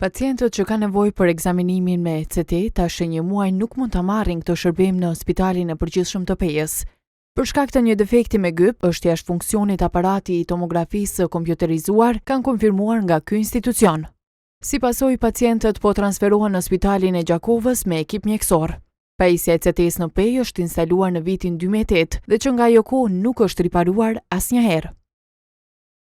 Pacientët që kanë nevojë për ekzaminimin me ECT tash një muaj nuk mund ta marrin këtë shërbim në Spitalin e Përgjithshëm të Pejës. Për shkak të një defekti me gyp, është jashtë funksionit aparati i tomografisë kompjuterizuar, kanë konfirmuar nga ky institucion. Si pasojë, pacientët po transferohen në Spitalin e Gjakovës me ekip mjekësor. Pajisja e ECT-s në Pejë është instaluar në vitin 2008 dhe që nga ajo kohë nuk është riparuar asnjëherë.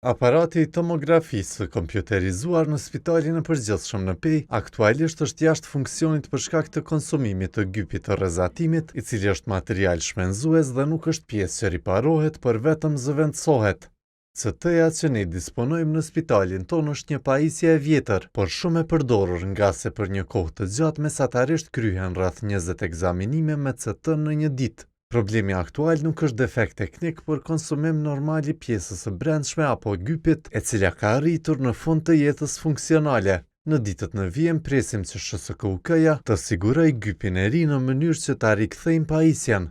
Aparati i tomografisë kompjuterizuar në Spitalin e Përgjithshëm në Pejë aktualisht është jashtë funksionit për shkak të konsumimit të gypit të rrezatimit, i cili është material shpenzues dhe nuk është pjesë që riparohet, por vetëm zëvendësohet. ECT-ja që ne disponojmë në spitalin tonë është një pajisje e vjetër, por shumë e përdorur nga se për një kohë të gjatë mesatarisht kryhen rreth 20 ekzaminime me ECT në një ditë. Problemi aktual nuk është defekt teknik, por konsumim normal i pjesës së brendshme apo gypit, e cila ka arritur në fund të jetës funksionale. Në ditët në vijim presim që SHSKUK-ja të sigurojë gypin e ri në mënyrë që ta rikthejmë pajisjen.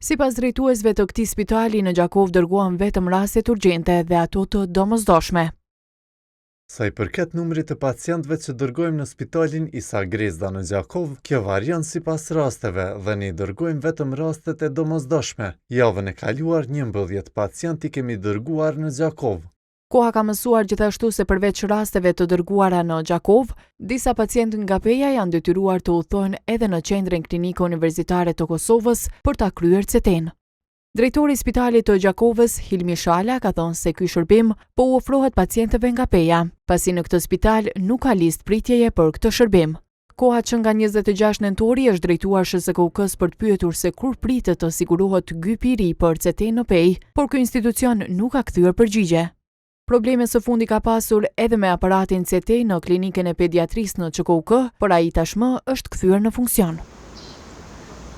Sipas drejtuesve të këtij spitali, në Gjakovë dërgohen vetëm rastet urgjente dhe ato të domosdoshme. Sa i përket numrit të pacientëve që dërgojmë në Spitalin Isa Grezda në Gjakovë, kjo varion sipas rasteve dhe ne dërgojmë vetëm rastet e domosdoshme. Javën e kaluar 11 pacientë kemi dërguar në Gjakovë. Koha ka mësuar gjithashtu se përveç rasteve të dërguara në Gjakovë, disa pacientë nga Peja janë detyruar të udhtojnë edhe në Qendrën Klinike Universitare të Kosovës për ta kryer CT-n. Drejtori i Spitalit të Gjakovës, Hilmi Shala, ka thënë se ky shërbim po u ofrohet pacientëve nga Peja, pasi në këtë spital nuk ka listë pritjeje për këtë shërbim. Koha që nga 26 nëntori është drejtuar SHSKUK-s për të pyetur se kur pritet të sigurohet gypi i ri për CT në Pejë, por ky institucion nuk ka kthyer përgjigje. Probleme së fundi ka pasur edhe me aparatin CT në klinikën e pediatrisë në ÇKUK, por ai tashmë është kthyer në funksion.